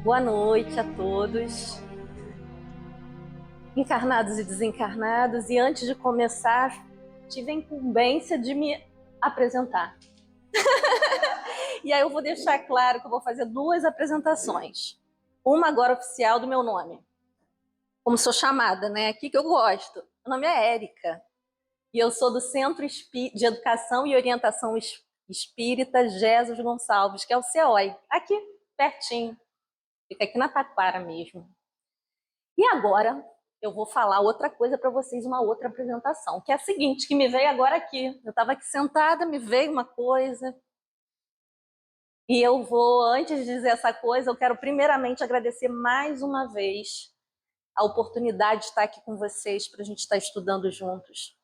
Boa noite a todos, encarnados e desencarnados. E antes de começar, tive a incumbência de me apresentar. E aí eu vou deixar claro que eu vou fazer duas apresentações. Uma agora oficial do meu nome, como sou chamada, né? Aqui que eu gosto. Meu nome é Érica e eu sou do Centro de Educação e Orientação Espírita Jesus Gonçalves, que é o CEOI, aqui pertinho. Fica aqui na Taquara mesmo. E agora eu vou falar outra coisa para vocês, uma outra apresentação, que é a seguinte, que me veio agora aqui. Eu estava aqui sentada, me veio uma coisa. E eu vou, antes de dizer essa coisa, eu quero primeiramente agradecer mais uma vez a oportunidade de estar aqui com vocês, para a gente estar estudando juntos.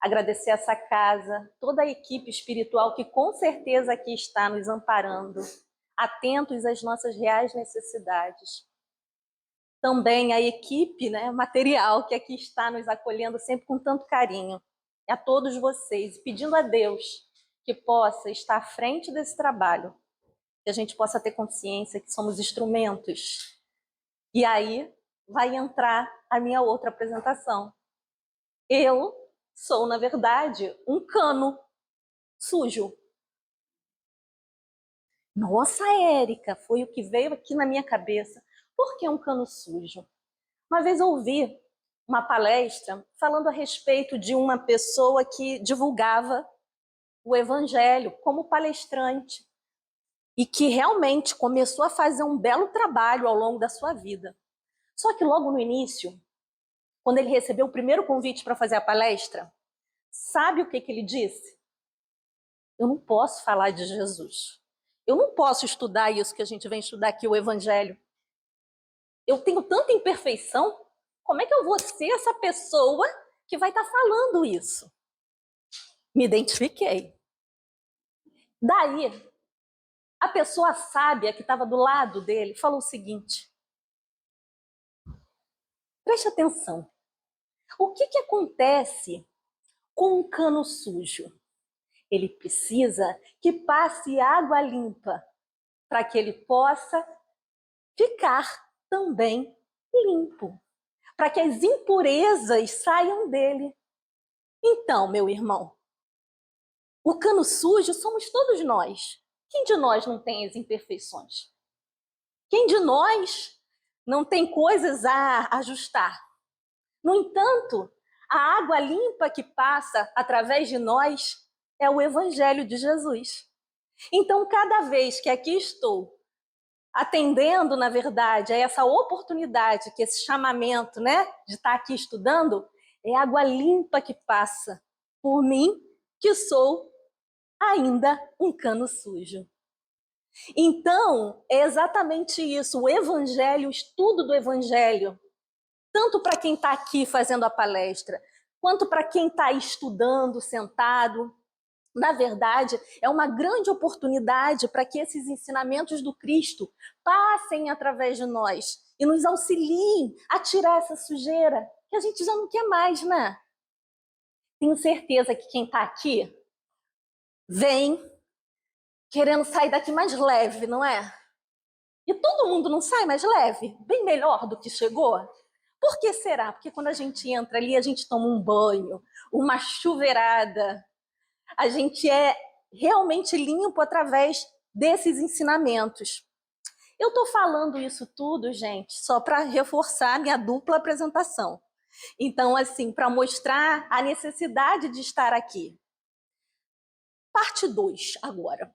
Agradecer essa casa, toda a equipe espiritual que com certeza aqui está nos amparando, atentos às nossas reais necessidades. Também a equipe, né, material que aqui está nos acolhendo sempre com tanto carinho. E a todos vocês, pedindo a Deus que possa estar à frente desse trabalho, que a gente possa ter consciência que somos instrumentos. E aí vai entrar a minha outra apresentação. Eu sou, na verdade, um cano sujo. Nossa, Érica, foi o que veio aqui na minha cabeça. Por que um cano sujo? Uma vez eu ouvi uma palestra falando a respeito de uma pessoa que divulgava o evangelho como palestrante e que realmente começou a fazer um belo trabalho ao longo da sua vida. Só que logo no início, quando ele recebeu o primeiro convite para fazer a palestra, sabe o que ele disse? Eu não posso falar de Jesus. Eu não posso estudar isso que a gente vem estudar aqui, o evangelho. Eu tenho tanta imperfeição. Como é que eu vou ser essa pessoa que vai estar falando isso? Me identifiquei. Daí, a pessoa sábia que estava do lado dele falou o seguinte: preste atenção. O que acontece com um cano sujo? Ele precisa que passe água limpa para que ele possa ficar também limpo, para que as impurezas saiam dele. Então, meu irmão, o cano sujo somos todos nós. Quem de nós não tem as imperfeições? Quem de nós não tem coisas a ajustar? No entanto, a água limpa que passa através de nós é o Evangelho de Jesus. Então, cada vez que aqui estou atendendo, na verdade, a essa oportunidade, que esse chamamento, né, de estar aqui estudando, é água limpa que passa por mim, que sou ainda um cano sujo. Então, é exatamente isso, o evangelho, o estudo do evangelho, tanto para quem está aqui fazendo a palestra, quanto para quem está estudando, sentado. Na verdade, é uma grande oportunidade para que esses ensinamentos do Cristo passem através de nós e nos auxiliem a tirar essa sujeira que a gente já não quer mais, né? Tenho certeza que quem está aqui vem querendo sair daqui mais leve, não é? E todo mundo não sai mais leve? Bem melhor do que chegou? Por que será? Porque quando a gente entra ali, a gente toma um banho, uma chuveirada, a gente é realmente limpo através desses ensinamentos. Eu estou falando isso tudo, gente, só para reforçar minha dupla apresentação. Então, assim, para mostrar a necessidade de estar aqui. Parte 2 agora,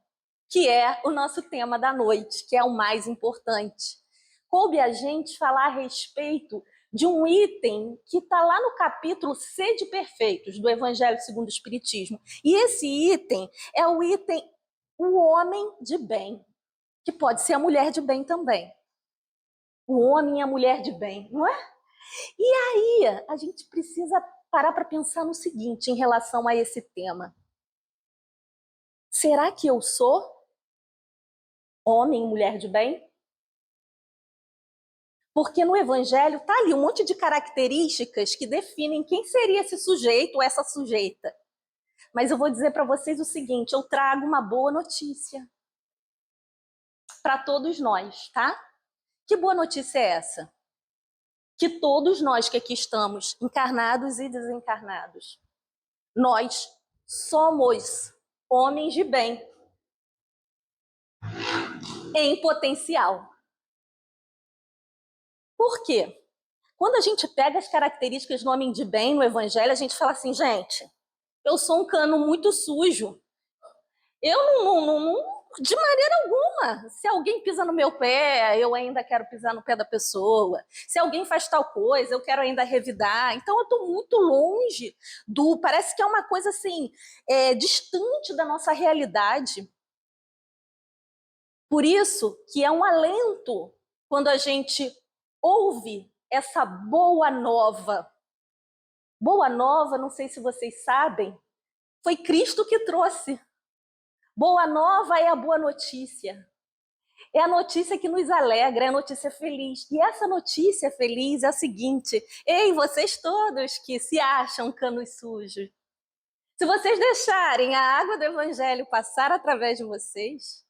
que é o nosso tema da noite, que é o mais importante. Coube a gente falar a respeito de um item que está lá no capítulo Sede Perfeitos, do Evangelho segundo o Espiritismo. E esse item é o item o homem de bem, que pode ser a mulher de bem também. O homem e a mulher de bem, não é? E aí, a gente precisa parar para pensar no seguinte em relação a esse tema. Será que eu sou homem e mulher de bem? Porque no Evangelho está ali um monte de características que definem quem seria esse sujeito ou essa sujeita. Mas eu vou dizer para vocês o seguinte, eu trago uma boa notícia para todos nós, tá? Que boa notícia é essa? Que todos nós que aqui estamos, encarnados e desencarnados, nós somos homens de bem em potencial. Por quê? Quando a gente pega as características do homem de bem no Evangelho, a gente fala assim, gente, eu sou um cano muito sujo. Eu não, de maneira alguma. Se alguém pisa no meu pé, eu ainda quero pisar no pé da pessoa. Se alguém faz tal coisa, eu quero ainda revidar. Então eu estou muito longe do. Parece que é uma coisa assim, distante da nossa realidade. Por isso que é um alento quando a gente ouve essa boa nova. Boa nova, não sei se vocês sabem, foi Cristo que trouxe. Boa nova é a boa notícia. É a notícia que nos alegra, é a notícia feliz. E essa notícia feliz é a seguinte: ei, vocês todos que se acham canos sujos, se vocês deixarem a água do Evangelho passar através de vocês,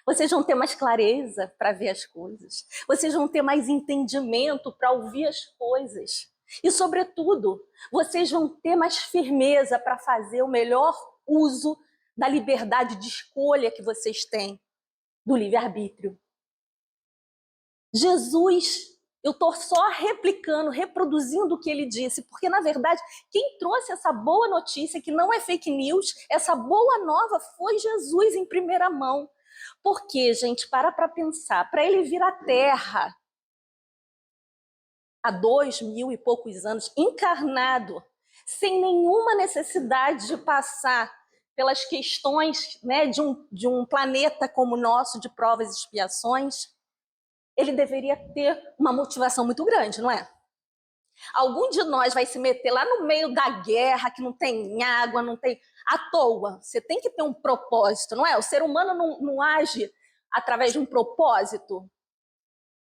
vocês vão ter mais clareza para ver as coisas. Vocês vão ter mais entendimento para ouvir as coisas. E, sobretudo, vocês vão ter mais firmeza para fazer o melhor uso da liberdade de escolha que vocês têm, do livre-arbítrio. Jesus, eu estou só replicando, reproduzindo o que ele disse, porque, na verdade, quem trouxe essa boa notícia, que não é fake news, essa boa nova, foi Jesus em primeira mão. Porque, gente, para pensar, para ele vir à Terra há 2000 e poucos anos, encarnado, sem nenhuma necessidade de passar pelas questões, né, de um planeta como o nosso, de provas e expiações, ele deveria ter uma motivação muito grande, não é? Algum de nós vai se meter lá no meio da guerra, que não tem água, não tem... À toa. Você tem que ter um propósito, não é? O ser humano não age através de um propósito.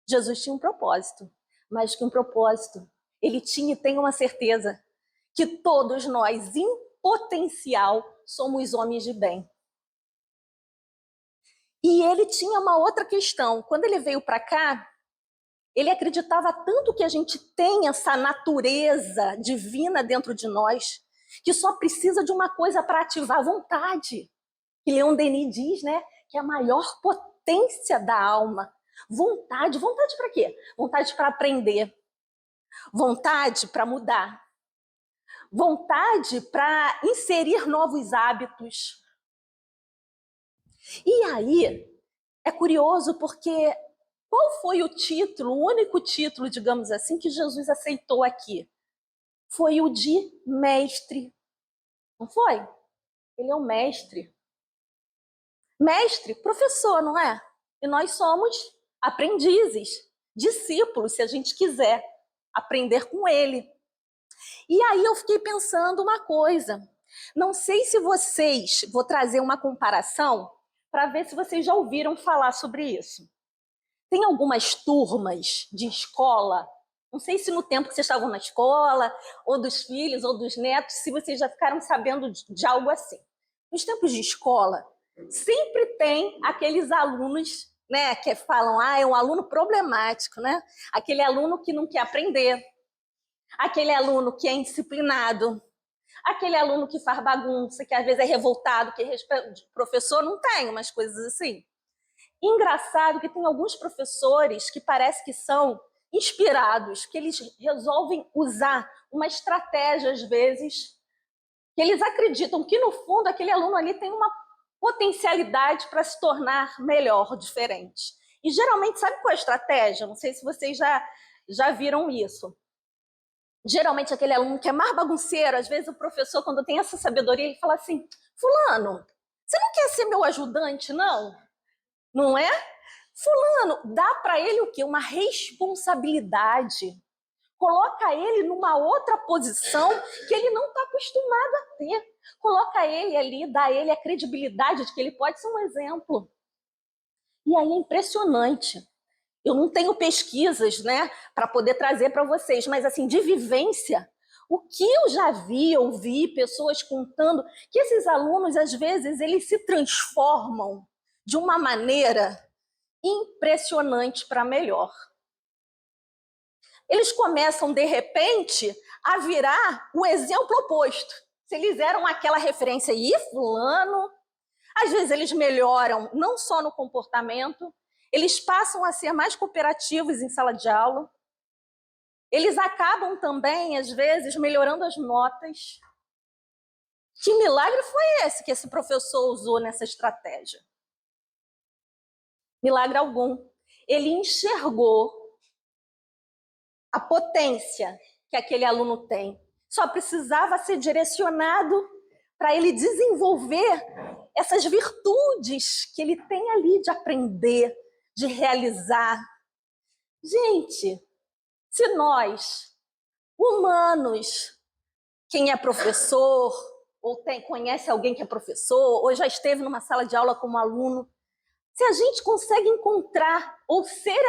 Jesus tinha um propósito, mais que um propósito. Ele tinha e tem uma certeza que todos nós, em potencial, somos homens de bem. E ele tinha uma outra questão. Quando ele veio para cá, ele acreditava tanto que a gente tem essa natureza divina dentro de nós, que só precisa de uma coisa para ativar a vontade. Que Leon Denis diz, né, que é a maior potência da alma. Vontade. Vontade para quê? Vontade para aprender. Vontade para mudar. Vontade para inserir novos hábitos. E aí, é curioso porque qual foi o título, o único título, digamos assim, que Jesus aceitou aqui? Foi o de mestre. Não foi? Ele é um mestre. Mestre, professor, não é? E nós somos aprendizes, discípulos, se a gente quiser aprender com ele. E aí eu fiquei pensando uma coisa. Não sei se vocês, vou trazer uma comparação para ver se vocês já ouviram falar sobre isso. Tem algumas turmas de escola, não sei se no tempo que vocês estavam na escola, ou dos filhos, ou dos netos, se vocês já ficaram sabendo de algo assim. Nos tempos de escola, sempre tem aqueles alunos, né, que falam, é um aluno problemático, né? Aquele aluno que não quer aprender, aquele aluno que é indisciplinado, aquele aluno que faz bagunça, que às vezes é revoltado, que professor não tem umas coisas assim. Engraçado que tem alguns professores que parece que são inspirados, que eles resolvem usar uma estratégia, às vezes, que eles acreditam que, no fundo, aquele aluno ali tem uma potencialidade para se tornar melhor, diferente. E, geralmente, sabe qual é a estratégia? Não sei se vocês já viram isso. Geralmente, aquele aluno que é mais bagunceiro, às vezes o professor, quando tem essa sabedoria, ele fala assim, fulano, você não quer ser meu ajudante, não? Não é? Fulano, dá para ele o quê? Uma responsabilidade. Coloca ele numa outra posição que ele não está acostumado a ter. Coloca ele ali, dá a ele a credibilidade de que ele pode ser um exemplo. E aí é impressionante. Eu não tenho pesquisas, né, para poder trazer para vocês, mas assim, de vivência, o que eu já vi, ouvi pessoas contando que esses alunos, às vezes, eles se transformam de uma maneira impressionante para melhor. Eles começam, de repente, a virar o exemplo oposto. Se eles eram aquela referência, fulano, às vezes eles melhoram não só no comportamento, eles passam a ser mais cooperativos em sala de aula, eles acabam também, às vezes, melhorando as notas. Que milagre foi esse que esse professor usou nessa estratégia? Milagre algum. Ele enxergou a potência que aquele aluno tem. Só precisava ser direcionado para ele desenvolver essas virtudes que ele tem ali de aprender, de realizar. Gente, se nós, humanos, quem é professor, ou conhece alguém que é professor, ou já esteve numa sala de aula como aluno, se a gente consegue encontrar ou ser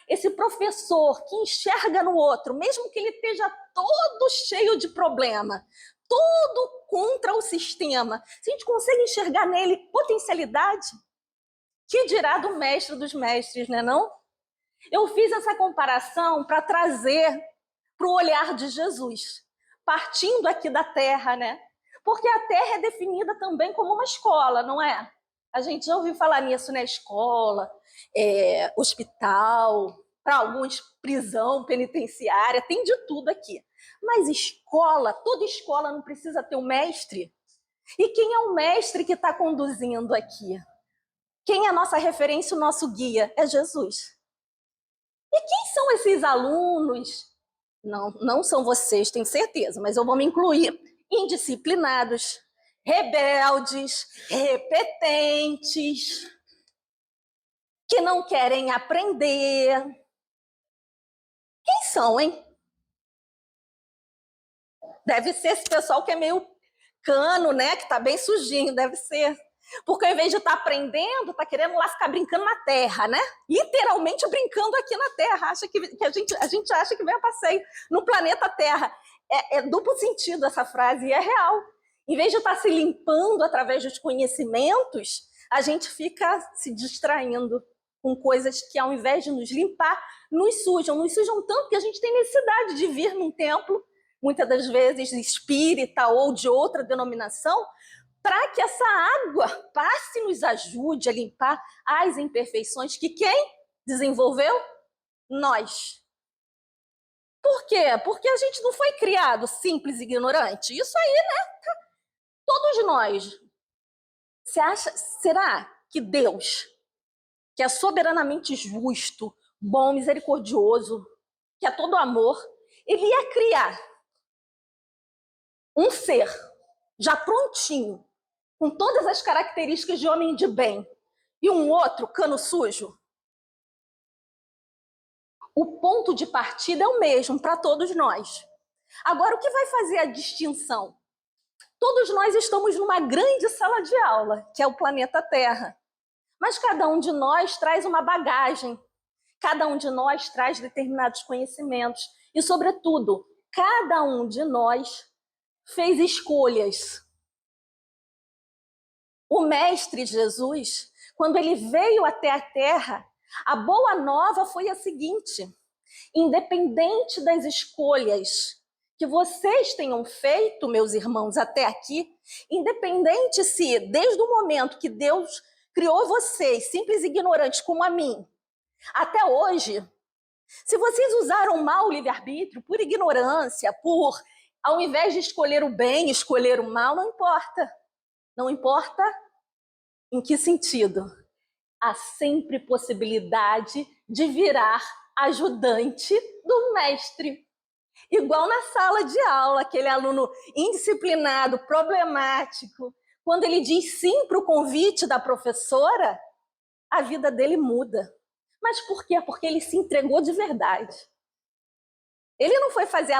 esse professor que enxerga no outro, mesmo que ele esteja todo cheio de problema, todo contra o sistema, se a gente consegue enxergar nele potencialidade, que dirá do mestre dos mestres, né, não? Eu fiz essa comparação para trazer para o olhar de Jesus, partindo aqui da terra, né? Porque a terra é definida também como uma escola, não é? A gente já ouviu falar nisso, né? Escola, hospital, para alguns prisão penitenciária, tem de tudo aqui. Mas escola, toda escola não precisa ter um mestre. E quem é o mestre que está conduzindo aqui? Quem é a nossa referência, o nosso guia? É Jesus. E quem são esses alunos? Não são vocês, tenho certeza, mas eu vou me incluir. Indisciplinados, rebeldes, repetentes, que não querem aprender. Quem são, hein? Deve ser esse pessoal que é meio cano, né? Que tá bem sujinho, deve ser. Porque ao invés de estar aprendendo, tá querendo lá ficar brincando na terra, né? Literalmente brincando aqui na terra. Acha que a gente acha que vem a passeio no planeta Terra. É duplo sentido essa frase e é real. Em vez de estar se limpando através dos conhecimentos, a gente fica se distraindo com coisas que, ao invés de nos limpar, nos sujam tanto que a gente tem necessidade de vir num templo, muitas das vezes espírita ou de outra denominação, para que essa água passe e nos ajude a limpar as imperfeições que quem desenvolveu? Nós. Por quê? Porque a gente não foi criado simples e ignorante. Isso aí, né? Todos nós. Será que Deus, que é soberanamente justo, bom, misericordioso, que é todo amor, ele ia criar um ser já prontinho, com todas as características de homem de bem, e um outro cano sujo? O ponto de partida é o mesmo para todos nós. Agora, o que vai fazer a distinção? Todos nós estamos numa grande sala de aula, que é o planeta Terra. Mas cada um de nós traz uma bagagem, cada um de nós traz determinados conhecimentos e, sobretudo, cada um de nós fez escolhas. O Mestre Jesus, quando ele veio até a Terra, a boa nova foi a seguinte: independente das escolhas que vocês tenham feito, meus irmãos, até aqui, independente se, desde o momento que Deus criou vocês, simples e ignorantes como a mim, até hoje, se vocês usaram mal o livre-arbítrio por ignorância, ao invés de escolher o bem, escolher o mal, não importa. Não importa em que sentido. Há sempre possibilidade de virar ajudante do mestre. Igual na sala de aula, aquele aluno indisciplinado, problemático, quando ele diz sim para o convite da professora, a vida dele muda. Mas por quê? Porque ele se entregou de verdade. Ele não foi fazer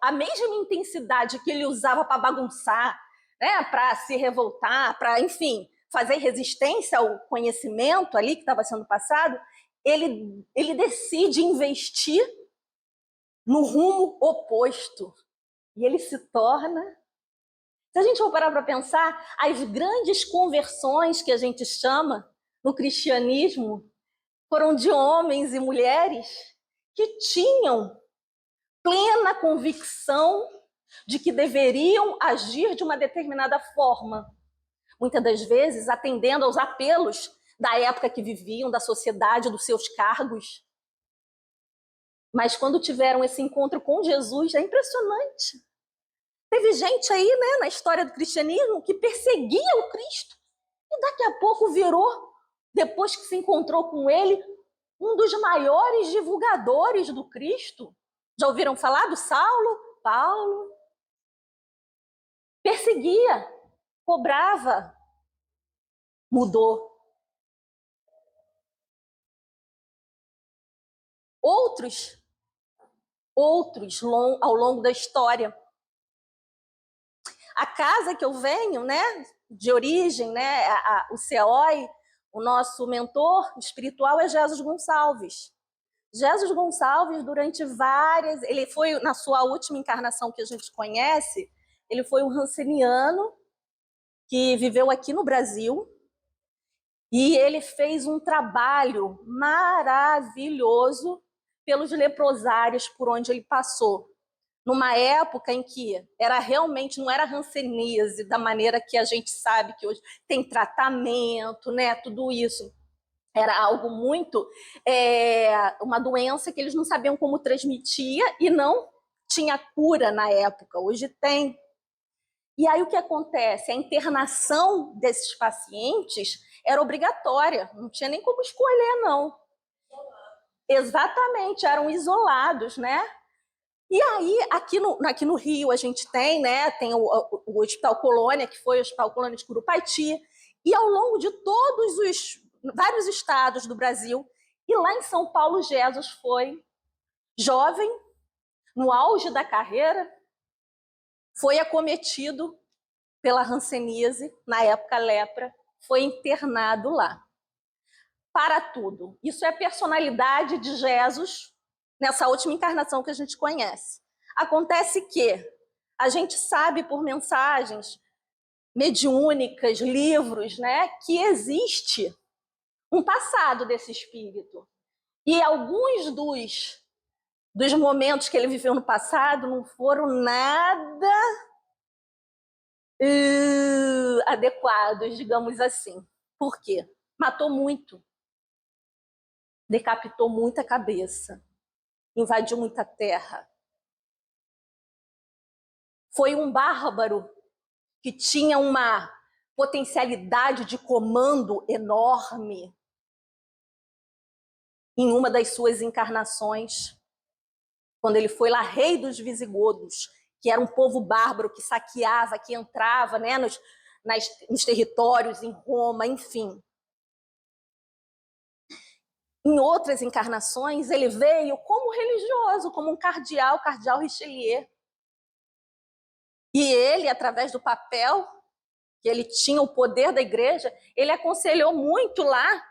a mesma intensidade que ele usava para bagunçar, né, para se revoltar, para, enfim, fazer resistência ao conhecimento ali que estava sendo passado. Ele decide investir no rumo oposto. E ele se torna... Se a gente for parar para pensar, as grandes conversões que a gente chama no cristianismo, foram de homens e mulheres que tinham plena convicção de que deveriam agir de uma determinada forma, muitas das vezes atendendo aos apelos da época que viviam, da sociedade, dos seus cargos. Mas quando tiveram esse encontro com Jesus, é impressionante. Teve gente aí, né, na história do cristianismo que perseguia o Cristo e daqui a pouco virou, depois que se encontrou com ele, um dos maiores divulgadores do Cristo. Já ouviram falar do Saulo? Paulo. Perseguia, cobrava, mudou. Outros ao longo da história. A casa que eu venho, né, de origem, né, o CEOI, o nosso mentor espiritual é Jesus Gonçalves. Jesus Gonçalves, durante várias... Ele foi, na sua última encarnação que a gente conhece, ele foi um ranceniano que viveu aqui no Brasil e ele fez um trabalho maravilhoso pelos leprosários por onde ele passou. Numa época em que era realmente, não era hanseníase da maneira que a gente sabe que hoje tem tratamento, né, tudo isso. Era algo muito, uma doença que eles não sabiam como transmitia e não tinha cura na época, hoje tem. E aí o que acontece? A internação desses pacientes era obrigatória, não tinha nem como escolher, não. Exatamente, eram isolados, né? E aí, aqui no Rio, a gente tem, né, tem o Hospital Colônia, que foi o Hospital Colônia de Curupaiti, e ao longo de todos os vários estados do Brasil, e lá em São Paulo, Jesus foi jovem, no auge da carreira, foi acometido pela hanseníase, na época lepra, foi internado lá. Para tudo. Isso é a personalidade de Jesus nessa última encarnação que a gente conhece. Acontece que a gente sabe por mensagens mediúnicas, livros, né, que existe um passado desse espírito. E alguns dos momentos que ele viveu no passado não foram nada adequados, digamos assim. Por quê? Matou muito, decapitou muita cabeça, invadiu muita terra. Foi um bárbaro que tinha uma potencialidade de comando enorme em uma das suas encarnações, quando ele foi lá rei dos visigodos, que era um povo bárbaro que saqueava, que entrava, né, nos territórios, em Roma, enfim. Em outras encarnações, ele veio como religioso, como um cardeal Richelieu. E ele, através do papel, que ele tinha o poder da igreja, ele aconselhou muito lá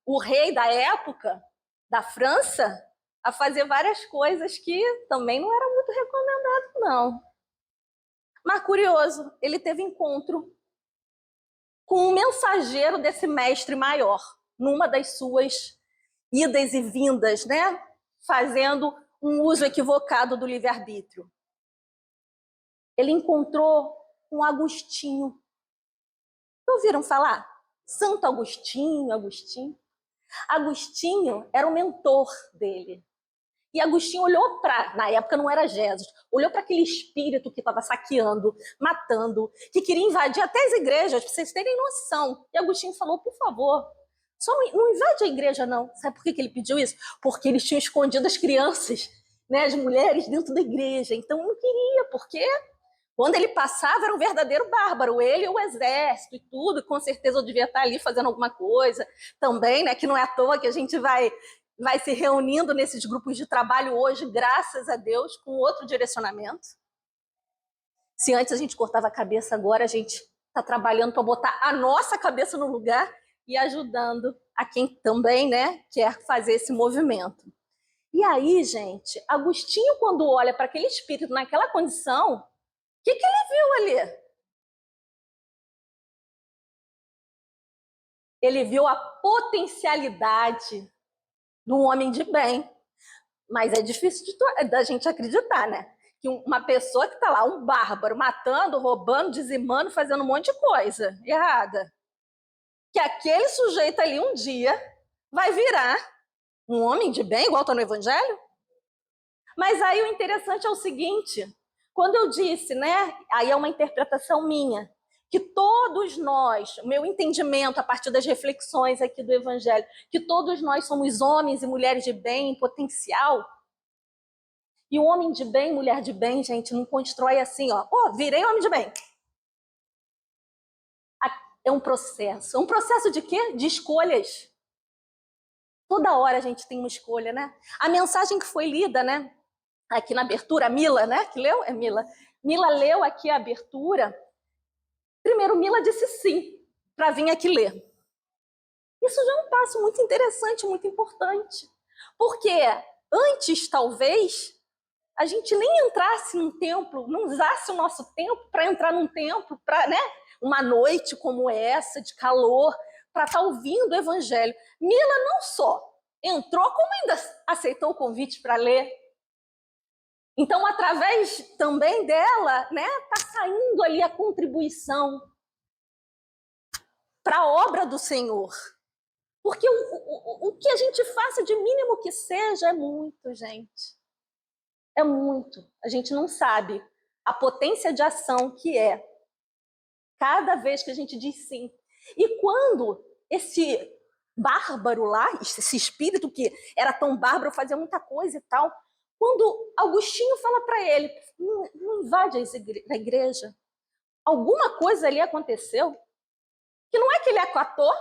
o rei da época, da França, a fazer várias coisas que também não era muito recomendado, não. Mas curioso, ele teve encontro com um mensageiro desse mestre maior, numa das suas idas e vindas, né? Fazendo um uso equivocado do livre-arbítrio. Ele encontrou um Agostinho. Ouviram falar? Santo Agostinho, Agostinho. Agostinho era o mentor dele. E Agostinho olhou para, na época não era Jesus, olhou para aquele espírito que estava saqueando, matando, que queria invadir até as igrejas, para vocês terem noção. E Agostinho falou, por favor, só não invade a igreja não. Sabe por que ele pediu isso? Porque eles tinham escondido as crianças, né, as mulheres dentro da igreja. Então não queria, porque quando ele passava era um verdadeiro bárbaro, ele e o exército e tudo, com certeza eu devia estar ali fazendo alguma coisa também, né, que não é à toa que a gente vai se reunindo nesses grupos de trabalho hoje, graças a Deus, com outro direcionamento. Se antes a gente cortava a cabeça, agora a gente está trabalhando para botar a nossa cabeça no lugar e ajudando a quem também, né, quer fazer esse movimento. E aí, gente, Agostinho, quando olha para aquele espírito naquela condição, o que ele viu ali? Ele viu a potencialidade de um homem de bem. Mas é difícil da gente acreditar, né? Que uma pessoa que está lá, um bárbaro, matando, roubando, dizimando, fazendo um monte de coisa errada, que aquele sujeito ali um dia vai virar um homem de bem, igual está no Evangelho? Mas aí o interessante é o seguinte, quando eu disse, né, aí é uma interpretação minha, que todos nós, o meu entendimento a partir das reflexões aqui do Evangelho, que todos nós somos homens e mulheres de bem em potencial, e o homem de bem, mulher de bem, gente, não constrói assim, ó, virei homem de bem. É um processo de quê? De escolhas. Toda hora a gente tem uma escolha, né? A mensagem que foi lida, né, aqui na abertura, a Mila, né, que leu, é Mila. Mila leu aqui a abertura. Primeiro, Mila disse sim para vir aqui ler. Isso já é um passo muito interessante, muito importante. Porque antes, talvez, a gente nem entrasse num templo, não usasse o nosso tempo para entrar num templo, para, né, uma noite como essa, de calor, para estar ouvindo o Evangelho. Mila não só entrou, como ainda aceitou o convite para ler. Então, através também dela, né, está saindo ali a contribuição para a obra do Senhor. Porque o que a gente faça, de mínimo que seja, é muito, gente. É muito. A gente não sabe a potência de ação que é cada vez que a gente diz sim. E quando esse bárbaro lá, esse espírito que era tão bárbaro, fazia muita coisa e tal, quando Agostinho fala para ele, não invade a igreja, alguma coisa ali aconteceu, que não é que ele acatou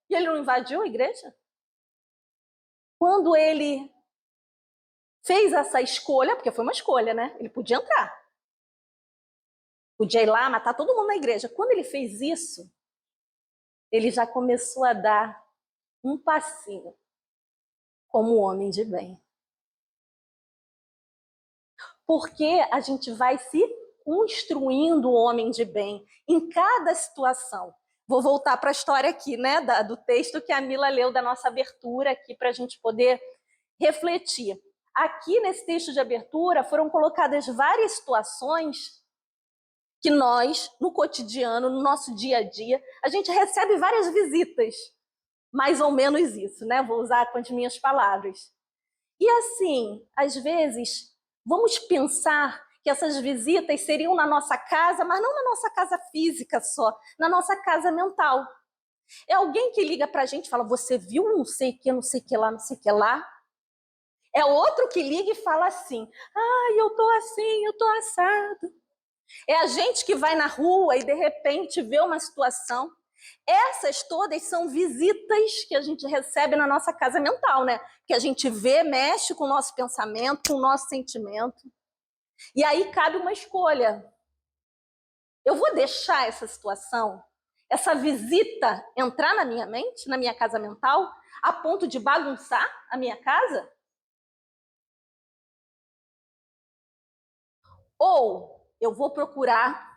e ele não invadiu a igreja. Quando ele fez essa escolha, porque foi uma escolha, né? Ele podia entrar. Podia ir lá, matar todo mundo na igreja. Quando ele fez isso, ele já começou a dar um passinho como homem de bem. Porque a gente vai se construindo o homem de bem em cada situação. Vou voltar para a história aqui, né, do texto que a Mila leu da nossa abertura aqui para a gente poder refletir. Aqui nesse texto de abertura foram colocadas várias situações que nós, no cotidiano, no nosso dia a dia, a gente recebe várias visitas. Mais ou menos isso, né? Vou usar com as minhas palavras. E assim, às vezes, vamos pensar que essas visitas seriam na nossa casa, mas não na nossa casa física só, na nossa casa mental. É alguém que liga pra gente e fala, você viu não sei o que, não sei o que lá, não sei o que lá? É outro que liga e fala assim, ai, eu tô assim, eu tô assado. É a gente que vai na rua e de repente vê uma situação. Essas todas são visitas que a gente recebe na nossa casa mental, né? Que a gente vê, mexe com o nosso pensamento, com o nosso sentimento. E aí cabe uma escolha. Eu vou deixar essa situação, essa visita entrar na minha mente, na minha casa mental, a ponto de bagunçar a minha casa? Ou eu vou procurar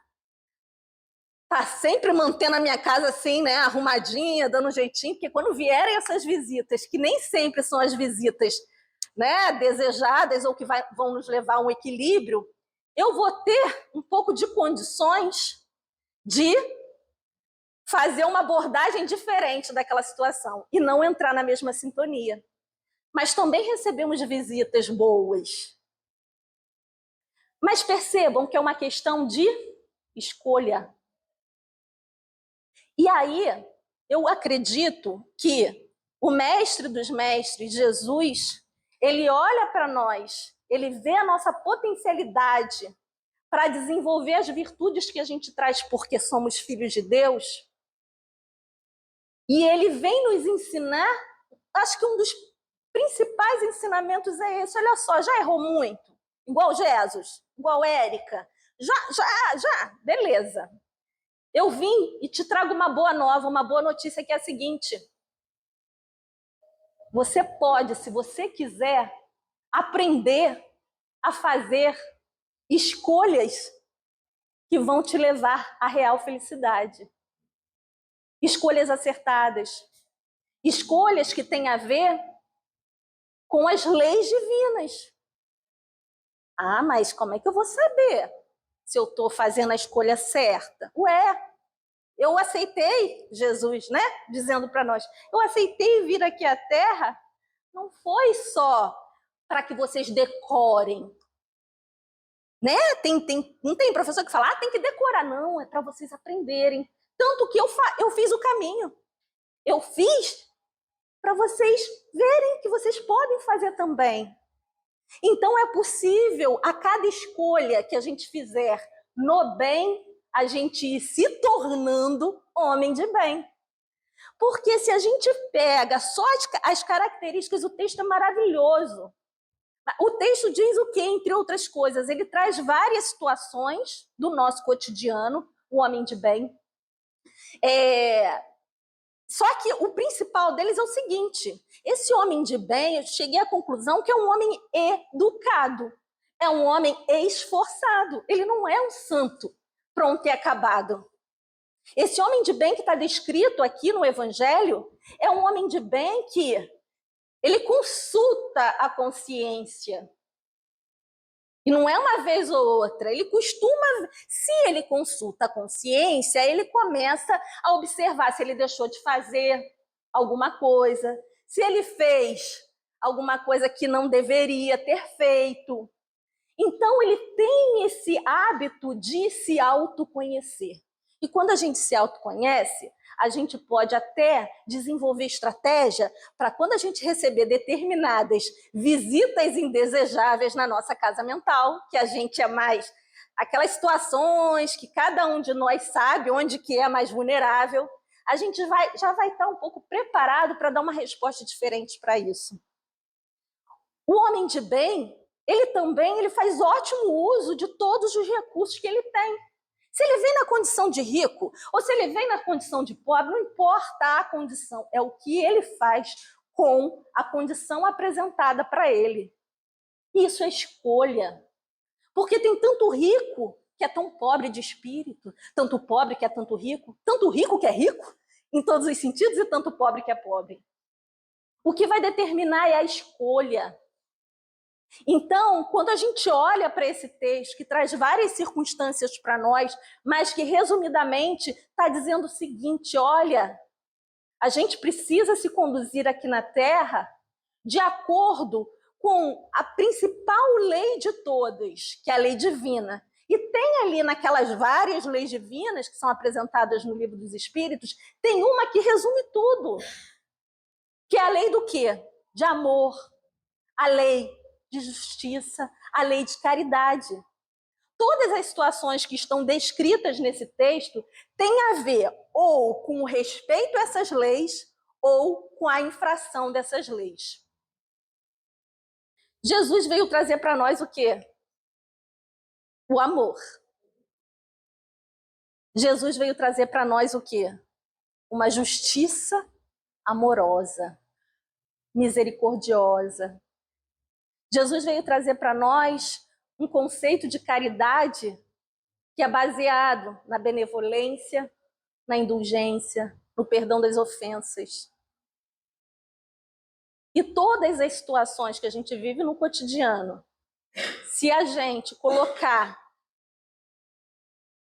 tá sempre mantendo a minha casa assim, né, arrumadinha, dando um jeitinho, porque quando vierem essas visitas, que nem sempre são as visitas, né, desejadas ou que vão nos levar a um equilíbrio, eu vou ter um pouco de condições de fazer uma abordagem diferente daquela situação e não entrar na mesma sintonia. Mas também recebemos visitas boas. Mas percebam que é uma questão de escolha. E aí, eu acredito que o mestre dos mestres, Jesus, ele olha para nós, ele vê a nossa potencialidade para desenvolver as virtudes que a gente traz porque somos filhos de Deus. E ele vem nos ensinar, acho que um dos principais ensinamentos é esse. Olha só, já errou muito? Igual Jesus, igual Érica? Já, beleza. Eu vim e te trago uma boa nova, uma boa notícia que é a seguinte. Você pode, se você quiser, aprender a fazer escolhas que vão te levar à real felicidade. Escolhas acertadas. Escolhas que têm a ver com as leis divinas. Ah, mas como é que eu vou saber se eu estou fazendo a escolha certa? Ué, eu aceitei Jesus, né? Dizendo para nós, eu aceitei vir aqui à Terra, não foi só para que vocês decorem, né? Não tem professor que fala, tem que decorar. Não, é para vocês aprenderem. Tanto que eu fiz o caminho. Eu fiz para vocês verem que vocês podem fazer também. Então é possível, a cada escolha que a gente fizer no bem, a gente ir se tornando homem de bem. Porque se a gente pega só as características, o texto é maravilhoso. O texto diz o quê, entre outras coisas? Ele traz várias situações do nosso cotidiano, o homem de bem. Só que o principal deles é o seguinte: esse homem de bem, eu cheguei à conclusão que é um homem educado, é um homem esforçado, ele não é um santo pronto e acabado. Esse homem de bem que está descrito aqui no Evangelho é um homem de bem que ele consulta a consciência. E não é uma vez ou outra, ele costuma, se ele consulta a consciência, ele começa a observar se ele deixou de fazer alguma coisa, se ele fez alguma coisa que não deveria ter feito. Então, ele tem esse hábito de se autoconhecer. E quando a gente se autoconhece, a gente pode até desenvolver estratégia para quando a gente receber determinadas visitas indesejáveis na nossa casa mental, que a gente é mais aquelas situações que cada um de nós sabe onde que é mais vulnerável, a gente já vai estar um pouco preparado para dar uma resposta diferente para isso. O homem de bem, ele faz ótimo uso de todos os recursos que ele tem. Se ele vem na condição de rico ou se ele vem na condição de pobre, não importa a condição, é o que ele faz com a condição apresentada para ele. Isso é escolha. Porque tem tanto rico que é tão pobre de espírito, tanto pobre que é tanto rico que é rico em todos os sentidos e tanto pobre que é pobre. O que vai determinar é a escolha. Então, quando a gente olha para esse texto, que traz várias circunstâncias para nós, mas que, resumidamente, está dizendo o seguinte: olha, a gente precisa se conduzir aqui na Terra de acordo com a principal lei de todas, que é a lei divina. E tem ali, naquelas várias leis divinas que são apresentadas no Livro dos Espíritos, tem uma que resume tudo, que é a lei do quê? De amor, a lei de justiça, a lei de caridade. Todas as situações que estão descritas nesse texto têm a ver ou com o respeito a essas leis ou com a infração dessas leis. Jesus veio trazer para nós o quê? O amor. Jesus veio trazer para nós o quê? Uma justiça amorosa, misericordiosa. Jesus veio trazer para nós um conceito de caridade que é baseado na benevolência, na indulgência, no perdão das ofensas. E todas as situações que a gente vive no cotidiano, se a gente colocar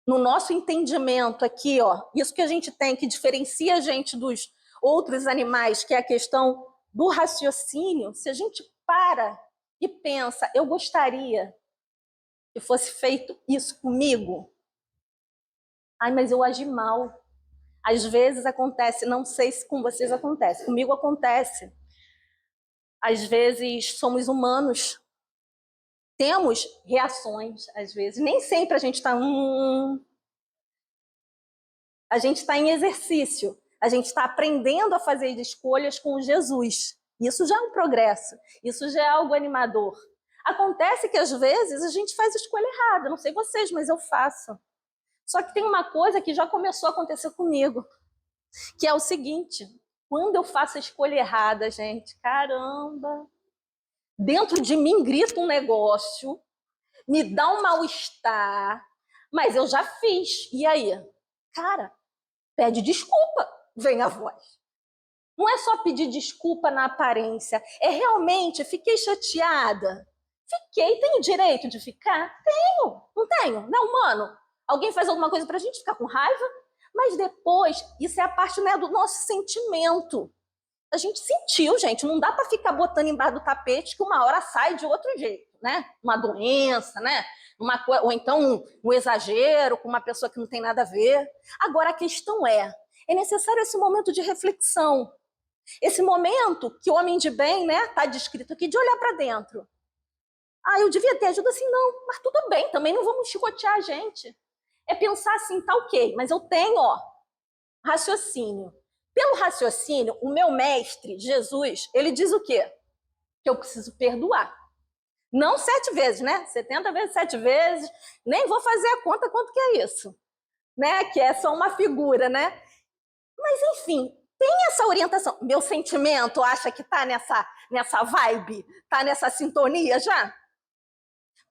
no nosso entendimento aqui, isso que a gente tem, que diferencia a gente dos outros animais, que é a questão do raciocínio, se a gente para e pensa, eu gostaria que fosse feito isso comigo, mas eu agi mal. Às vezes acontece, não sei se com vocês acontece, comigo acontece. Às vezes somos humanos, temos reações, às vezes. Nem sempre a gente está A gente está em exercício, a gente está aprendendo a fazer escolhas com Jesus. Isso já é um progresso, isso já é algo animador. Acontece que às vezes a gente faz escolha errada, não sei vocês, mas eu faço. Só que tem uma coisa que já começou a acontecer comigo, que é o seguinte: quando eu faço a escolha errada, gente, caramba, dentro de mim grita um negócio, me dá um mal-estar, mas eu já fiz. E aí? Cara, pede desculpa, vem a voz. Não é só pedir desculpa na aparência, é realmente, fiquei chateada. Fiquei, tenho direito de ficar? Tenho, não tenho, não é humano. Alguém faz alguma coisa pra gente ficar com raiva, mas depois, isso é a parte, né, do nosso sentimento. A gente sentiu, gente, não dá para ficar botando embaixo do tapete que uma hora sai de outro jeito, né? Uma doença, né? Ou então um exagero com uma pessoa que não tem nada a ver. Agora a questão é necessário esse momento de reflexão, esse momento que o homem de bem, né, está descrito aqui, de olhar para dentro. Ah, eu devia ter ajuda assim, não, mas tudo bem, também não vamos chicotear a gente. É pensar assim, tá ok, mas eu tenho, ó, raciocínio. Pelo raciocínio, o meu mestre, Jesus, ele diz o quê? Que eu preciso perdoar. Não 7 vezes, né? 70 vezes, 7 vezes. Nem vou fazer a conta quanto que é isso. Né? Que é só uma figura, né? Mas, enfim, tem essa orientação. Meu sentimento acha que tá nessa vibe? Tá nessa sintonia já?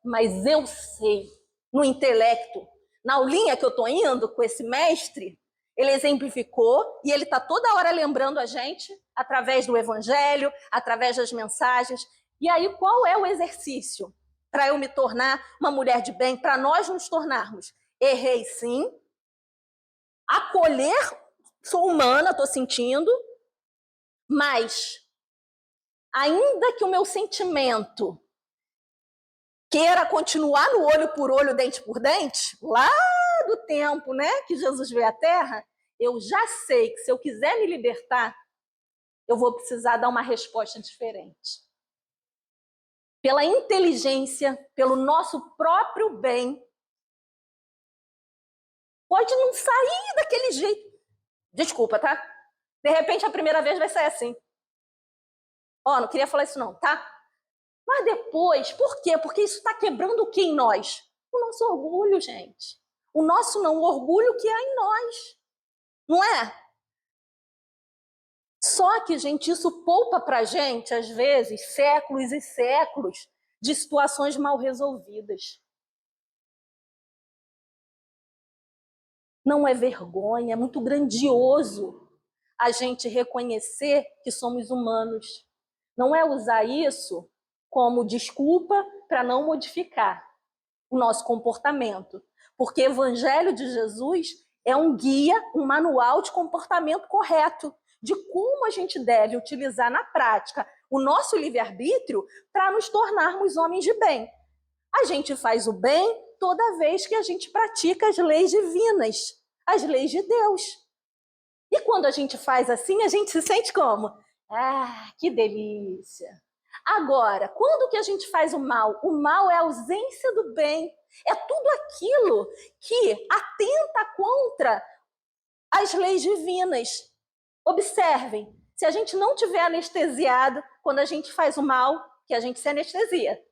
Mas eu sei, no intelecto, na aulinha que eu estou indo com esse mestre, ele exemplificou e ele está toda hora lembrando a gente, através do evangelho, através das mensagens. E aí, qual é o exercício para eu me tornar uma mulher de bem, para nós nos tornarmos? Errei sim, acolher, sou humana, estou sentindo, mas ainda que o meu sentimento queira continuar no olho por olho, dente por dente, lá do tempo, né, que Jesus veio à Terra, eu já sei que se eu quiser me libertar, eu vou precisar dar uma resposta diferente. Pela inteligência, pelo nosso próprio bem, pode não sair daquele jeito. Desculpa, tá? De repente, a primeira vez vai sair assim. Ó, não queria falar isso não, tá? Mas depois, por quê? Porque isso está quebrando o que em nós? O nosso orgulho, gente. O nosso não, o orgulho que há em nós. Não é? Só que, gente, isso poupa pra gente, às vezes, séculos e séculos de situações mal resolvidas. Não é vergonha, é muito grandioso a gente reconhecer que somos humanos. Não é usar isso como desculpa para não modificar o nosso comportamento. Porque o Evangelho de Jesus é um guia, um manual de comportamento correto, de como a gente deve utilizar na prática o nosso livre-arbítrio para nos tornarmos homens de bem. A gente faz o bem toda vez que a gente pratica as leis divinas, as leis de Deus. E quando a gente faz assim, a gente se sente como? Ah, que delícia! Agora, quando que a gente faz o mal? O mal é a ausência do bem. É tudo aquilo que atenta contra as leis divinas. Observem, se a gente não tiver anestesiado, quando a gente faz o mal, que a gente se anestesia.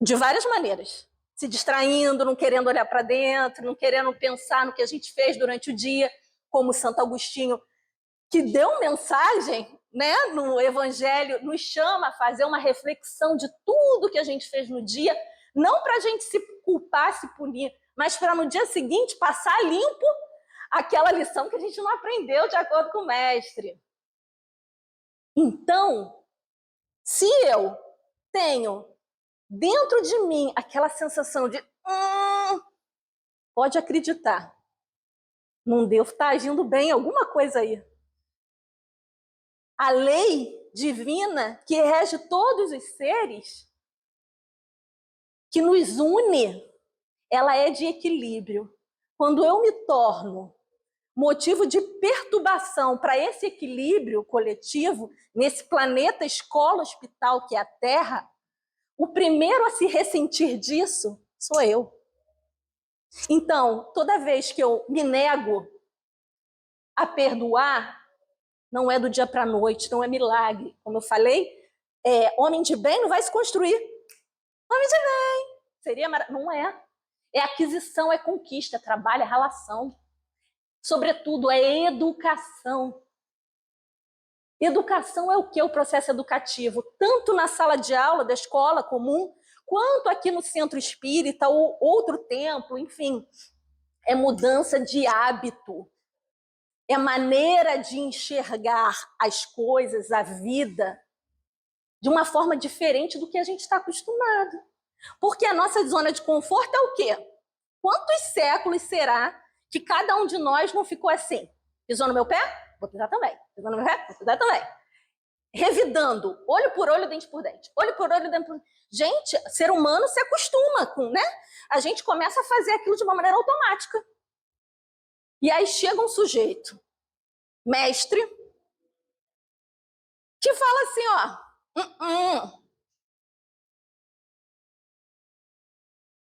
De várias maneiras. Se distraindo, não querendo olhar para dentro, não querendo pensar no que a gente fez durante o dia, como Santo Agostinho, que deu mensagem, né, no Evangelho, nos chama a fazer uma reflexão de tudo que a gente fez no dia, não para a gente se culpar, se punir, mas para no dia seguinte passar limpo aquela lição que a gente não aprendeu de acordo com o mestre. Então, se eu tenho dentro de mim aquela sensação de pode acreditar, não devo estar agindo bem, alguma coisa aí. A lei divina que rege todos os seres, que nos une, ela é de equilíbrio. Quando eu me torno motivo de perturbação para esse equilíbrio coletivo, nesse planeta escola-hospital que é a Terra, o primeiro a se ressentir disso sou eu. Então, toda vez que eu me nego a perdoar, não é do dia para a noite, não é milagre. Como eu falei, homem de bem não vai se construir. Homem de bem seria não é. É aquisição, é conquista, é trabalho, é relação. Sobretudo, é educação. Educação é o que? O processo educativo, tanto na sala de aula da escola comum, quanto aqui no centro espírita ou outro templo, enfim. É mudança de hábito. é maneira de enxergar as coisas, a vida, de uma forma diferente do que a gente está acostumado. Porque a nossa zona de conforto é o quê? Quantos séculos será que cada um de nós não ficou assim? Pisou no meu pé? Vou pisar também. Pisou no meu pé? Vou pisar também. Revidando, olho por olho, dente por dente. Olho por olho, dente por dente. Gente, ser humano se acostuma com, né? A gente começa a fazer aquilo de uma maneira automática. E aí chega um sujeito, mestre, que fala assim, ó,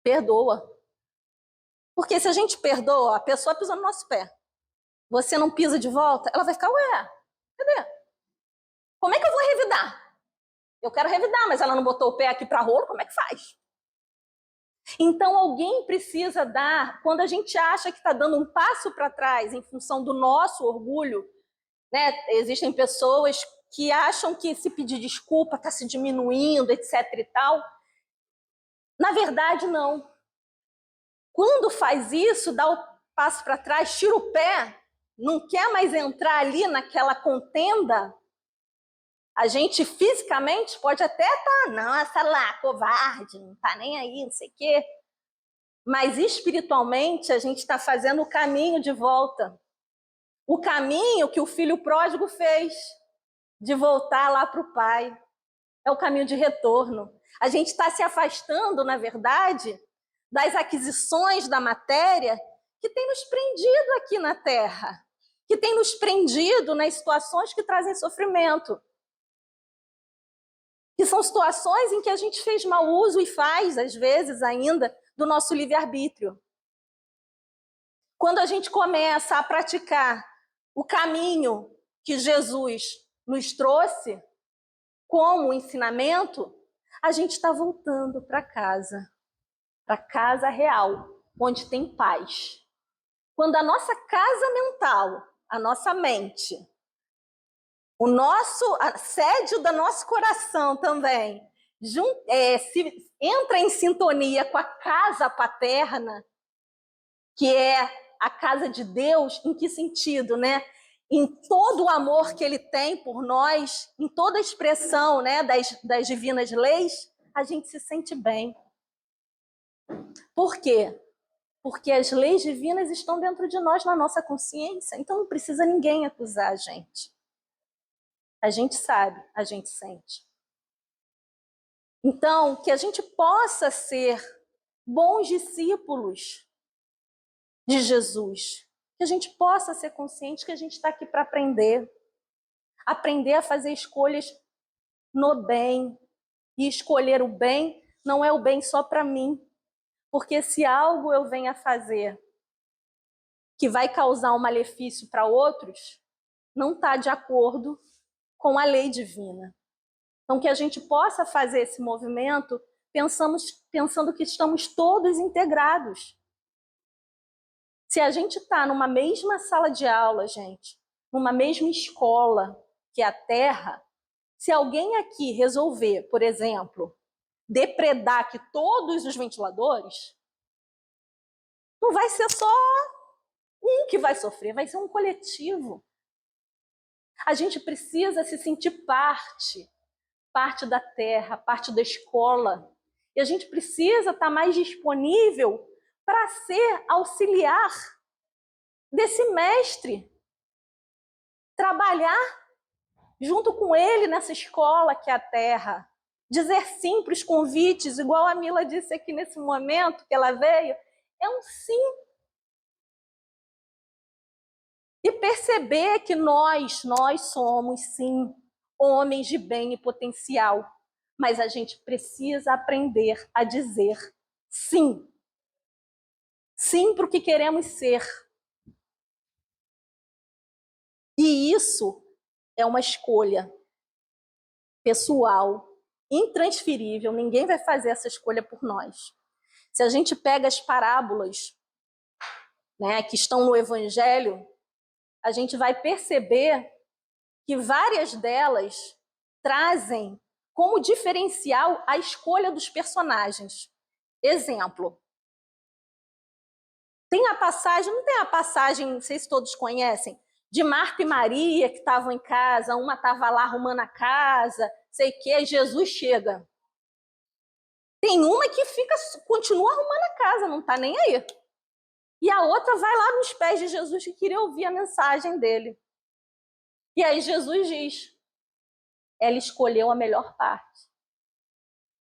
perdoa. Porque se a gente perdoa, a pessoa pisa no nosso pé. Você não pisa de volta, ela vai ficar, ué, cadê? Como é que eu vou revidar? Eu quero revidar, mas ela não botou o pé aqui para rolo, como é que faz? Então alguém precisa dar, quando a gente acha que está dando um passo para trás em função do nosso orgulho, né? Existem pessoas que acham que se pedir desculpa está se diminuindo, etc e tal. Na verdade, não. Quando faz isso, dá o passo para trás, tira o pé, não quer mais entrar ali naquela contenda, a gente fisicamente pode até estar, nossa lá, covarde, não está nem aí, não sei o quê. Mas espiritualmente a gente está fazendo o caminho de volta. O caminho que o filho pródigo fez, de voltar lá para o pai. É o caminho de retorno. A gente está se afastando, na verdade, das aquisições da matéria que tem nos prendido aqui na Terra, que tem nos prendido nas situações que trazem sofrimento. Que são situações em que a gente fez mau uso e faz, às vezes ainda, do nosso livre-arbítrio. Quando a gente começa a praticar o caminho que Jesus nos trouxe como ensinamento, a gente está voltando para casa real, onde tem paz. Quando a nossa casa mental, a nossa mente, a sede do nosso coração também, se entra em sintonia com a casa paterna, que é a casa de Deus, em que sentido, né? Em todo o amor que ele tem por nós, em toda a expressão, né, das divinas leis, a gente se sente bem. Por quê? Porque as leis divinas estão dentro de nós, na nossa consciência, então não precisa ninguém acusar a gente. A gente sabe, a gente sente. Então, que a gente possa ser bons discípulos de Jesus, que a gente possa ser consciente que a gente está aqui para aprender a fazer escolhas no bem, e escolher o bem não é o bem só para mim, porque se algo eu venho a fazer que vai causar um malefício para outros, não está de acordo com a lei divina. Então, que a gente possa fazer esse movimento pensando que estamos todos integrados. Se a gente está numa mesma sala de aula, gente, numa mesma escola, que é a Terra, se alguém aqui resolver, por exemplo, depredar aqui todos os ventiladores, não vai ser só um que vai sofrer, vai ser um coletivo. A gente precisa se sentir parte da Terra, parte da escola. E a gente precisa estar mais disponível para ser auxiliar desse mestre, trabalhar junto com ele nessa escola que é a Terra, dizer sim para os convites, igual a Mila disse aqui nesse momento que ela veio, é um sim. E perceber que nós somos, sim, homens de bem e potencial, mas a gente precisa aprender a dizer sim. Sim para o que queremos ser. E isso é uma escolha pessoal, intransferível, ninguém vai fazer essa escolha por nós. Se a gente pega as parábolas, né, que estão no Evangelho, a gente vai perceber que várias delas trazem como diferencial a escolha dos personagens. Exemplo, tem a passagem, não tem a passagem, não sei se todos conhecem, de Marta e Maria, que estavam em casa, uma estava lá arrumando a casa, sei o que, e Jesus chega. Tem uma que continua arrumando a casa, não está nem aí. E a outra vai lá nos pés de Jesus, que queria ouvir a mensagem dele. E aí Jesus diz, ela escolheu a melhor parte.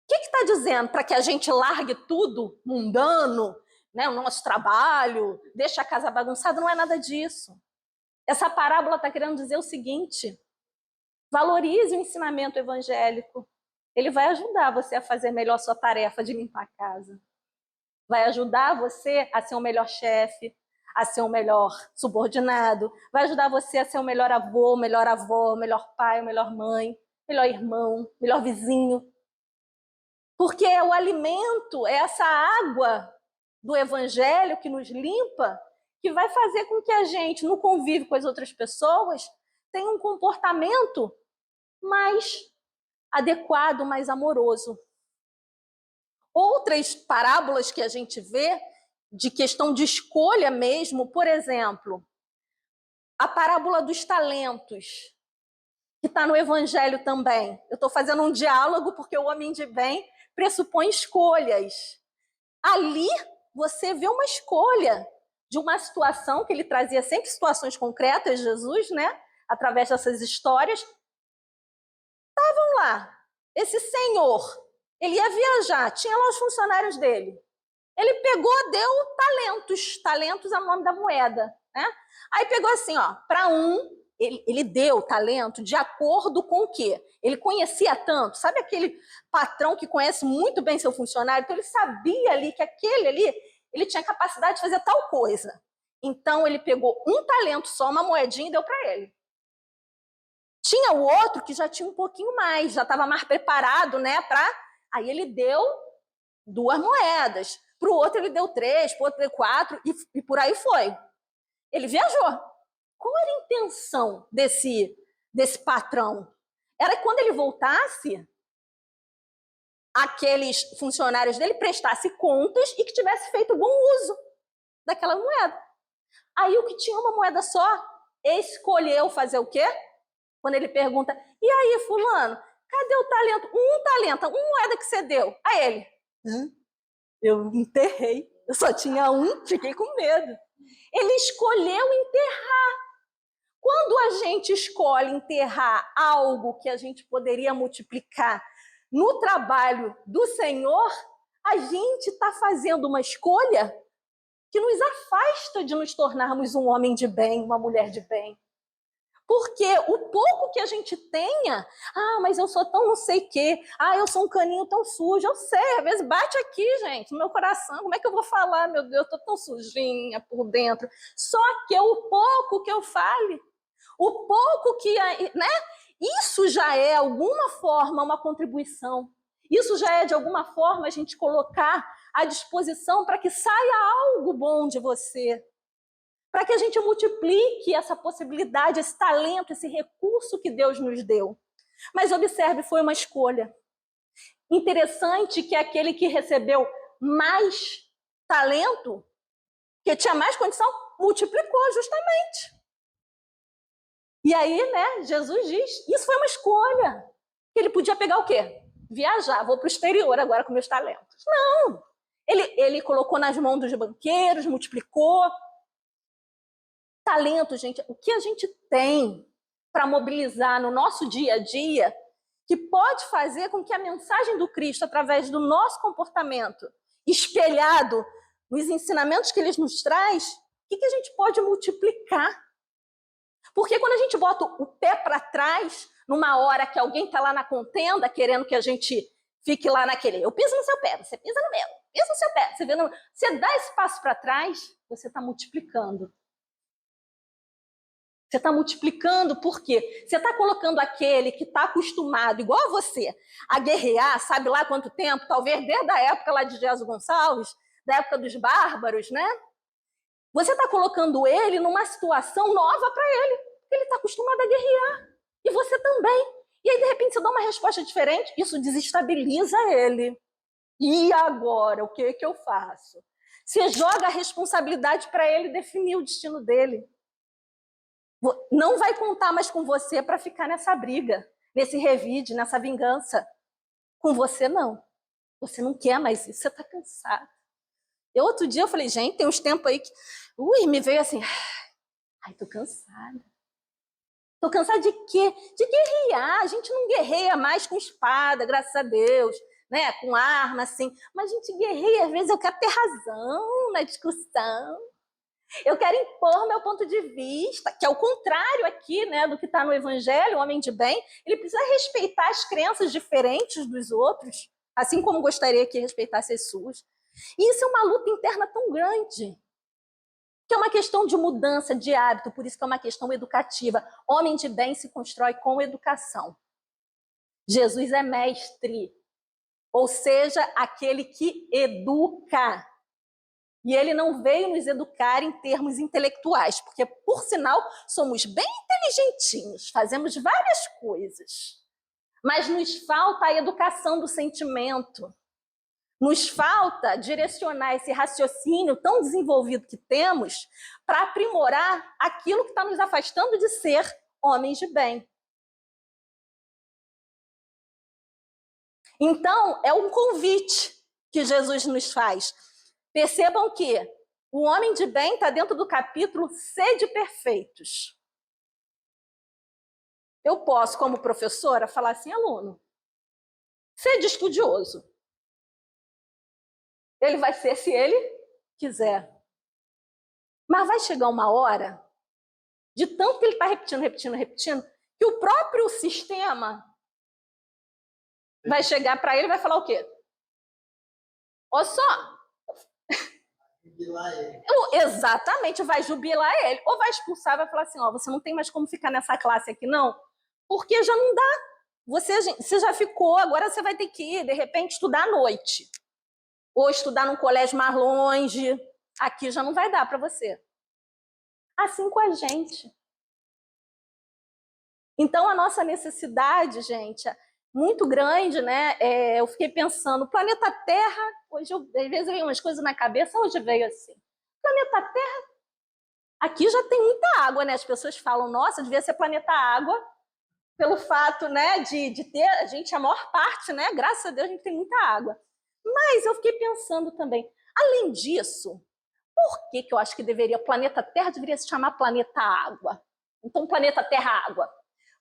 O que está dizendo? Para que a gente largue tudo mundano, né, o nosso trabalho, deixe a casa bagunçada? Não é nada disso. Essa parábola está querendo dizer o seguinte: valorize o ensinamento evangélico. Ele vai ajudar você a fazer melhor a sua tarefa de limpar a casa. Vai ajudar você a ser um melhor chefe, a ser um melhor subordinado. Vai ajudar você a ser um melhor avô, melhor avó, melhor pai, melhor mãe, melhor irmão, melhor vizinho. Porque o alimento é essa água do evangelho que nos limpa, que vai fazer com que a gente, no convívio com as outras pessoas, tenha um comportamento mais adequado, mais amoroso. Outras parábolas que a gente vê, de questão de escolha mesmo, por exemplo, a parábola dos talentos, que está no Evangelho também. Eu estou fazendo um diálogo porque o homem de bem pressupõe escolhas. Ali você vê uma escolha de uma situação que ele trazia sempre situações concretas, Jesus, né? Através dessas histórias. Estavam lá, esse senhor, ele ia viajar, tinha lá os funcionários dele. Ele pegou, deu talentos é o nome da moeda, né? Aí pegou assim, ó, para ele deu talento de acordo com o quê? Ele conhecia tanto, sabe aquele patrão que conhece muito bem seu funcionário? Então ele sabia ali que aquele ali, ele tinha capacidade de fazer tal coisa. Então ele pegou um talento só, uma moedinha e deu para ele. Tinha o outro que já tinha um pouquinho mais, já estava mais preparado, né? Aí ele deu 2 moedas. Para o outro ele deu 3, para o outro deu 4 e por aí foi. Ele viajou. Qual era a intenção desse patrão? Era que quando ele voltasse, aqueles funcionários dele prestassem contas e que tivesse feito bom uso daquela moeda. Aí o que tinha uma moeda só escolheu fazer o quê? Quando ele pergunta, e aí fulano, cadê o talento? Um talento, uma moeda que você deu. A ele, eu enterrei, eu só tinha um, fiquei com medo. Ele escolheu enterrar. Quando a gente escolhe enterrar algo que a gente poderia multiplicar no trabalho do Senhor, a gente está fazendo uma escolha que nos afasta de nos tornarmos um homem de bem, uma mulher de bem. Porque o pouco que a gente tenha, mas eu sou tão não sei o quê, eu sou um caninho tão sujo, eu sei, às vezes bate aqui, gente, no meu coração, como é que eu vou falar, meu Deus, eu tô tão sujinha por dentro. Só que o pouco que eu fale, o pouco que, né, isso já é, alguma forma, uma contribuição. Isso já é, de alguma forma, a gente colocar à disposição para que saia algo bom de você. Para que a gente multiplique essa possibilidade, esse talento, esse recurso que Deus nos deu. Mas observe, foi uma escolha. Interessante que aquele que recebeu mais talento, que tinha mais condição, multiplicou justamente. E aí, né, Jesus diz, isso foi uma escolha. Ele podia pegar o quê? Viajar, vou para o exterior agora com meus talentos. Não! Ele colocou nas mãos dos banqueiros, multiplicou. Talento, gente, o que a gente tem para mobilizar no nosso dia a dia que pode fazer com que a mensagem do Cristo, através do nosso comportamento, espelhado nos ensinamentos que ele nos traz, o que a gente pode multiplicar? Porque quando a gente bota o pé para trás, numa hora que alguém está lá na contenda, querendo que a gente fique lá naquele, eu piso no seu pé, você pisa no meu, piso no seu pé, você dá esse passo para trás, você está multiplicando. Você está multiplicando por quê? Você está colocando aquele que está acostumado, igual a você, a guerrear, sabe lá quanto tempo, talvez desde a época lá de Jesus Gonçalves, da época dos bárbaros, né? Você está colocando ele numa situação nova para ele, porque ele está acostumado a guerrear. E você também. E aí, de repente, você dá uma resposta diferente, isso desestabiliza ele. E agora, o que eu faço? Você joga a responsabilidade para ele definir o destino dele. Não vai contar mais com você para ficar nessa briga, nesse revide, nessa vingança. Com você, não. Você não quer mais isso, você está cansado. Outro dia eu falei, gente, tem uns tempos aí que... me veio assim, ai, tô cansada. Tô cansada de quê? De guerrear. A gente não guerreia mais com espada, graças a Deus, né? Com arma, assim. Mas a gente guerreia, às vezes eu quero ter razão na discussão. Eu quero impor meu ponto de vista, que é o contrário aqui, né, do que está no Evangelho. O homem de bem, ele precisa respeitar as crenças diferentes dos outros, assim como gostaria que respeitasse as suas. E isso é uma luta interna tão grande, que é uma questão de mudança de hábito, por isso que é uma questão educativa. Homem de bem se constrói com educação. Jesus é mestre, ou seja, aquele que educa. E ele não veio nos educar em termos intelectuais, porque, por sinal, somos bem inteligentinhos, fazemos várias coisas. Mas nos falta a educação do sentimento. Nos falta direcionar esse raciocínio tão desenvolvido que temos para aprimorar aquilo que está nos afastando de ser homens de bem. Então, é um convite que Jesus nos faz. Percebam que o homem de bem está dentro do capítulo Sede Perfeitos. Eu posso, como professora, falar assim, aluno, sede estudioso. Ele vai ser se ele quiser. Mas vai chegar uma hora, de tanto que ele está repetindo, que o próprio sistema vai chegar para ele e vai falar o quê? Olha só. Jubilar ele. Exatamente, vai jubilar ele. Ou vai expulsar, vai falar assim, ó, você não tem mais como ficar nessa classe aqui, não, porque já não dá. Você já ficou, agora você vai ter que ir, de repente, estudar à noite. Ou estudar num colégio mais longe. Aqui já não vai dar para você. Assim com a gente. Então, a nossa necessidade, gente, é muito grande, né? Eu fiquei pensando, o planeta Terra, hoje, às vezes vem umas coisas na cabeça, hoje veio assim. Planeta Terra, aqui já tem muita água, né? As pessoas falam, nossa, devia ser planeta água, pelo fato, né, de ter, a gente, a maior parte, né? Graças a Deus, a gente tem muita água. Mas eu fiquei pensando também, além disso, por que eu acho que deveria, o planeta Terra deveria se chamar planeta água? Então, planeta Terra água.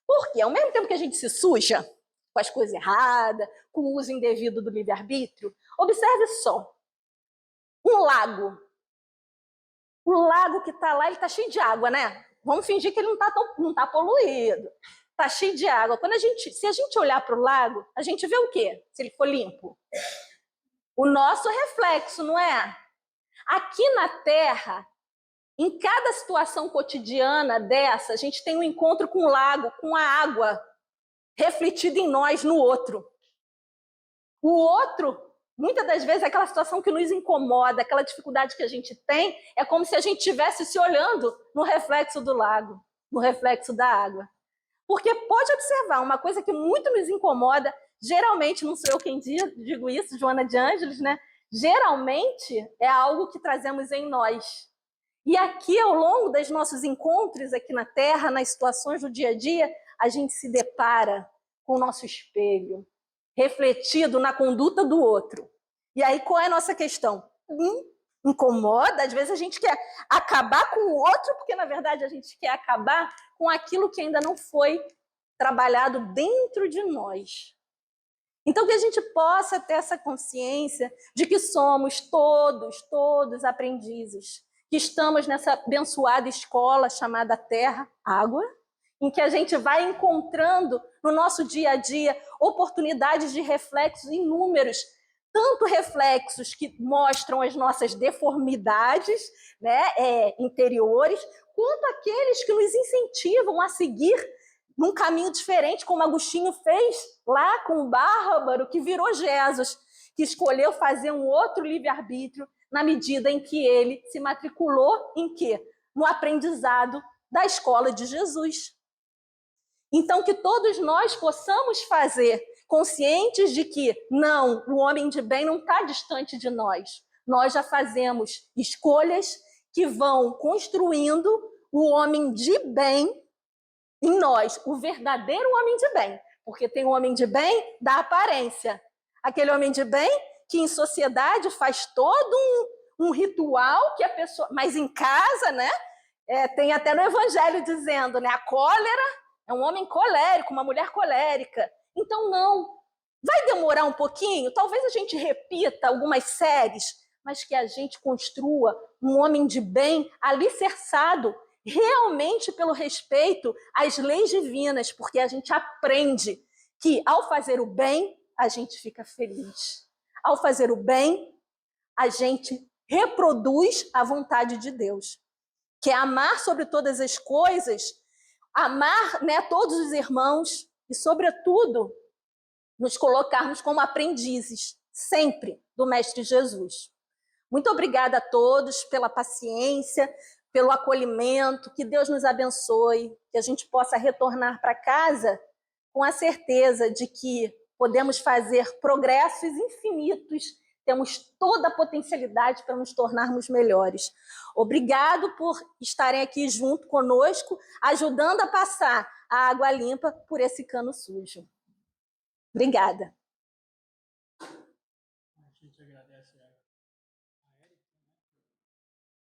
Porque ao mesmo tempo que a gente se suja com as coisas erradas, com o uso indevido do livre-arbítrio, observe só, um lago. O lago que está lá, ele está cheio de água, né? Vamos fingir que ele não tá poluído. Está cheio de água. Se a gente olhar para o lago, a gente vê o quê? Se ele for limpo? O nosso reflexo, não é? Aqui na Terra, em cada situação cotidiana dessa, a gente tem um encontro com o lago, com a água refletida em nós, no outro. O outro, muitas das vezes, é aquela situação que nos incomoda, aquela dificuldade que a gente tem, é como se a gente estivesse se olhando no reflexo do lago, no reflexo da água. Porque pode observar, uma coisa que muito nos incomoda, geralmente, não sou eu quem digo isso, Joana de Ângeles, né? Geralmente é algo que trazemos em nós. E aqui, ao longo dos nossos encontros aqui na Terra, nas situações do dia a dia, a gente se depara com o nosso espelho, refletido na conduta do outro. E aí, qual é a nossa questão? Incomoda, às vezes a gente quer acabar com o outro, porque, na verdade, a gente quer acabar com aquilo que ainda não foi trabalhado dentro de nós. Então, que a gente possa ter essa consciência de que somos todos aprendizes, que estamos nessa abençoada escola chamada Terra, Água, em que a gente vai encontrando no nosso dia a dia oportunidades de reflexos inúmeros, tanto reflexos que mostram as nossas deformidades, né, interiores, quanto aqueles que nos incentivam a seguir num caminho diferente, como Agostinho fez lá com o bárbaro que virou Jesus, que escolheu fazer um outro livre-arbítrio na medida em que ele se matriculou em quê? No aprendizado da escola de Jesus. Então, que todos nós possamos fazer, conscientes de que, não, o homem de bem não está distante de nós. Nós já fazemos escolhas que vão construindo o homem de bem em nós, o verdadeiro homem de bem. Porque tem um homem de bem da aparência. Aquele homem de bem que em sociedade faz todo um ritual que a pessoa... Mas em casa, né? Tem até no evangelho dizendo, né? A cólera é um homem colérico, uma mulher colérica. Então, não. Vai demorar um pouquinho? Talvez a gente repita algumas séries, mas que a gente construa um homem de bem alicerçado realmente pelo respeito às leis divinas, porque a gente aprende que ao fazer o bem, a gente fica feliz. Ao fazer o bem, a gente reproduz a vontade de Deus, que é amar sobre todas as coisas, amar, né, todos os irmãos e, sobretudo, nos colocarmos como aprendizes, sempre, do Mestre Jesus. Muito obrigada a todos pela paciência, pelo acolhimento, que Deus nos abençoe, que a gente possa retornar para casa com a certeza de que podemos fazer progressos infinitos, temos toda a potencialidade para nos tornarmos melhores. Obrigado por estarem aqui junto conosco, ajudando a passar a água limpa por esse cano sujo. Obrigada.